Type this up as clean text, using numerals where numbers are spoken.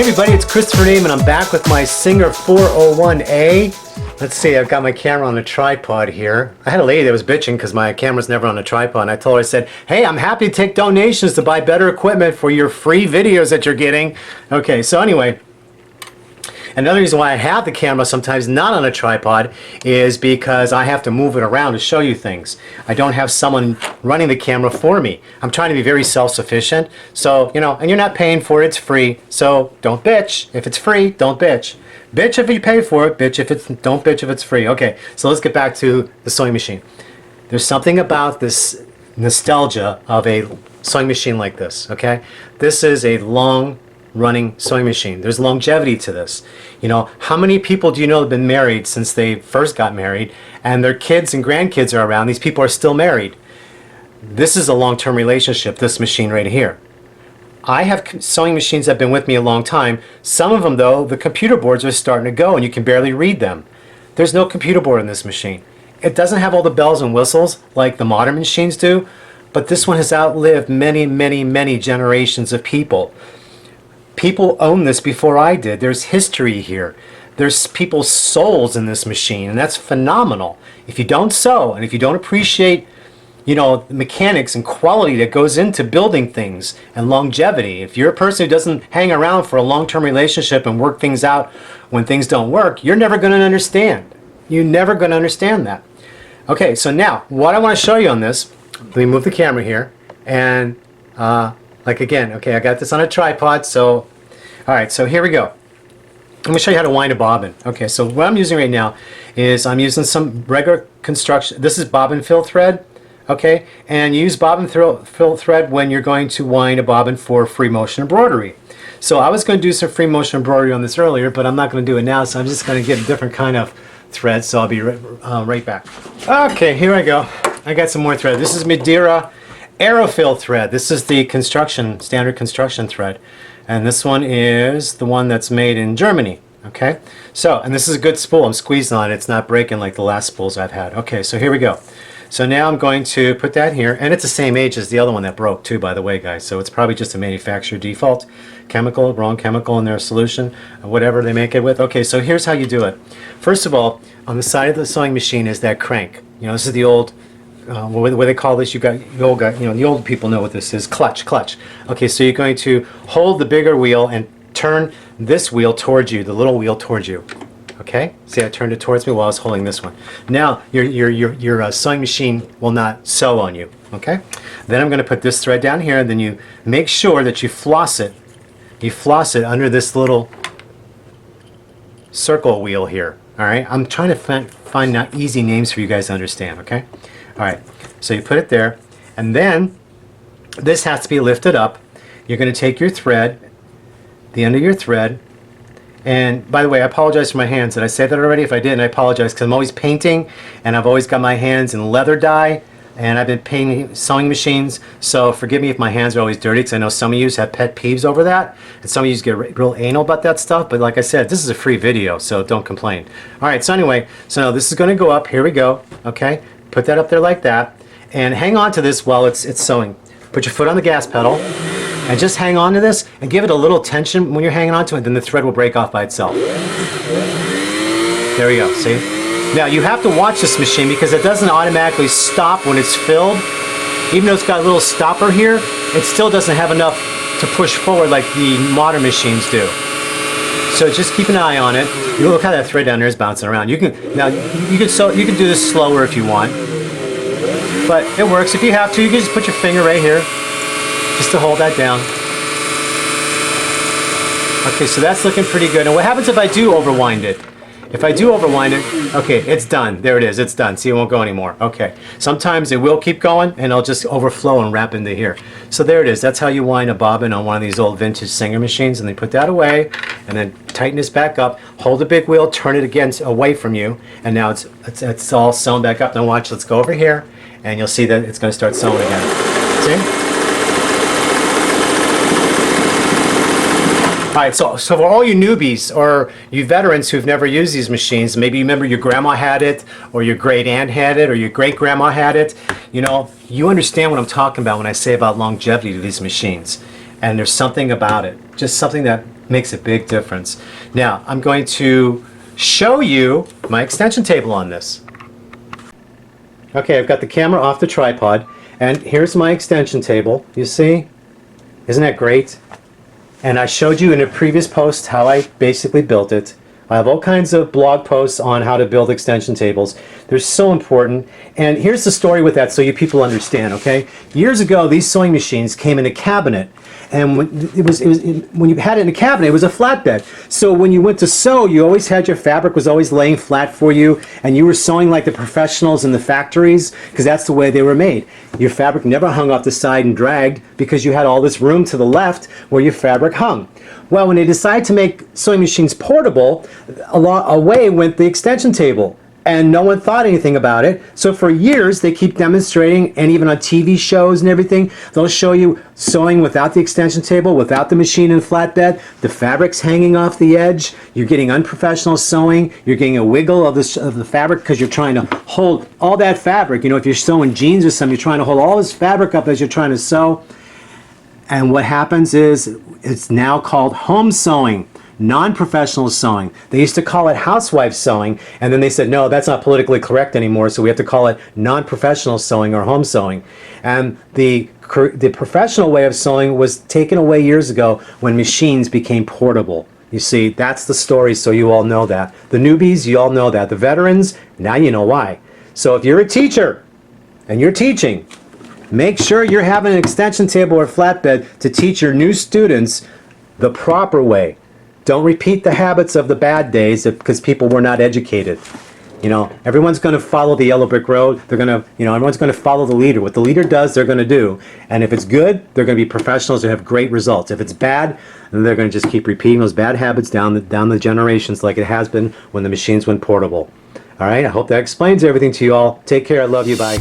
everybody, it's Christopher Name and I'm back with my Singer 401A. Let's see, I've got my camera on a tripod here. I had a lady that was bitching because my camera's never on a tripod, and I told her, I said, hey, I'm happy to take donations to buy better equipment for your free videos that you're getting. Okay, so anyway, another reason why I have the camera sometimes not on a tripod is because I have to move it around to show you things. I don't have someone running the camera for me. I'm trying to be very self-sufficient. So, you know, and you're not paying for it, it's free. So don't bitch. If it's free, don't bitch. Bitch if you pay for it, don't bitch if it's free. Okay, so let's get back to the sewing machine. There's something about this nostalgia of a sewing machine like this, okay? This is a long running sewing machine. There's longevity to this. You know, how many people do you know have been married since they first got married and their kids and grandkids are around? These people are still married. This is a long-term relationship, this machine right here. I have sewing machines that have been with me a long time. Some of them, though, the computer boards are starting to go and you can barely read them. There's no computer board in this machine. It doesn't have all the bells and whistles like the modern machines do, but this one has outlived many, many, many generations of people. People own this before I did. There's history here. There's people's souls in this machine, and that's phenomenal. If you don't sew, and if you don't appreciate, you know, the mechanics and quality that goes into building things and longevity, if you're a person who doesn't hang around for a long-term relationship and work things out when things don't work, you're never going to understand. You're never going to understand that. Okay, so now, what I want to show you on this, let me move the camera here, and like again, okay, I got this on a tripod, so, all right, so here we go. I'm going to show you how to wind a bobbin. Okay, so what I'm using right now is I'm using some regular construction. This is bobbin fill thread, okay, and you use bobbin fill thread when you're going to wind a bobbin for free motion embroidery. So I was going to do some free motion embroidery on this earlier, but I'm not going to do it now, so I'm just going to get a different kind of thread, so I'll be right back. Okay, here I go. I got some more thread. This is Madeira Aerofill thread. This is the standard construction thread, and this one is the one that's made in Germany. Okay, so, and this is a good spool. I'm squeezing on it. It's not breaking like the last spools I've had. Okay, so here we go. So now I'm going to put that here, and it's the same age as the other one that broke too, by the way, guys. So it's probably just a manufacturer default chemical, wrong chemical in their solution, whatever they make it with. Okay, so here's how you do it. First of all, on the side of the sewing machine is that crank. You know, this is the old what they call this, you know, the old people know what this is, clutch. Okay, so you're going to hold the bigger wheel and turn this wheel towards you, the little wheel towards you. Okay, see, I turned it towards me while I was holding this one. Now your sewing machine will not sew on you. Okay, then I'm going to put this thread down here, and then you make sure that you floss it. You floss it under this little circle wheel here. All right, I'm trying to find easy names for you guys to understand. Okay. Alright, so you put it there, and then this has to be lifted up. You're going to take your thread, the end of your thread, and by the way, I apologize for my hands. Did I say that already? If I didn't, I apologize, because I'm always painting, and I've always got my hands in leather dye, and I've been painting sewing machines, so forgive me if my hands are always dirty, because I know some of you have pet peeves over that, and some of you get real anal about that stuff, but like I said, this is a free video, so don't complain. Alright, so anyway, so now this is going to go up. Here we go, okay? Put that up there like that, and hang on to this while it's sewing. Put your foot on the gas pedal, and just hang on to this, and give it a little tension when you're hanging on to it, then the thread will break off by itself. There we go, see? Now, you have to watch this machine because it doesn't automatically stop when it's filled. Even though it's got a little stopper here, it still doesn't have enough to push forward like the modern machines do. So just keep an eye on it. You look how that thread down there is bouncing around. You can do this slower if you want, but it works. If you have to, you can just put your finger right here, just to hold that down. Okay, so that's looking pretty good. And what happens if I do overwind it? If I do overwind it, okay, it's done. There it is, it's done. See, it won't go anymore. Okay, sometimes it will keep going and it'll just overflow and wrap into here. So there it is. That's how you wind a bobbin on one of these old vintage Singer machines, and then put that away and then tighten this back up, hold the big wheel, turn it again away from you, and now it's all sewn back up. Now watch, let's go over here and you'll see that it's going to start sewing again. See? Alright, so for all you newbies or you veterans who've never used these machines, maybe you remember your grandma had it, or your great aunt had it, or your great grandma had it, you know, you understand what I'm talking about when I say about longevity to these machines. And there's something about it, just something that Makes a big difference. Now, I'm going to show you my extension table on this. Okay, I've got the camera off the tripod, and here's my extension table. You see? Isn't that great? And I showed you in a previous post how I basically built it. I have all kinds of blog posts on how to build extension tables. They're so important. And here's the story with that so you people understand, okay? Years ago, these sewing machines came in a cabinet. And when you had it in a cabinet, it was a flatbed. So when you went to sew, you always had your fabric was always laying flat for you, and you were sewing like the professionals in the factories, because that's the way they were made. Your fabric never hung off the side and dragged because you had all this room to the left where your fabric hung. Well, when they decided to make sewing machines portable, away went the extension table. And no one thought anything about it. So for years, they keep demonstrating, and even on TV shows and everything, they'll show you sewing without the extension table, without the machine and flatbed. The fabric's hanging off the edge. You're getting unprofessional sewing. You're getting a wiggle of the fabric because you're trying to hold all that fabric. You know, if you're sewing jeans or something, you're trying to hold all this fabric up as you're trying to sew. And what happens is it's now called home sewing. Non-professional sewing. They used to call it housewife sewing, and then they said, no, that's not politically correct anymore, so we have to call it non-professional sewing or home sewing. And the professional way of sewing was taken away years ago when machines became portable. You see, that's the story, so you all know that. The newbies, you all know that. The veterans, now you know why. So if you're a teacher and you're teaching, make sure you're having an extension table or flatbed to teach your new students the proper way. Don't repeat the habits of the bad days because people were not educated. You know, everyone's going to follow the yellow brick road. They're going to, you know, everyone's going to follow the leader. What the leader does, they're going to do. And if it's good, they're going to be professionals who have great results. If it's bad, then they're going to just keep repeating those bad habits down the generations like it has been when the machines went portable. All right, I hope that explains everything to you all. Take care. I love you. Bye.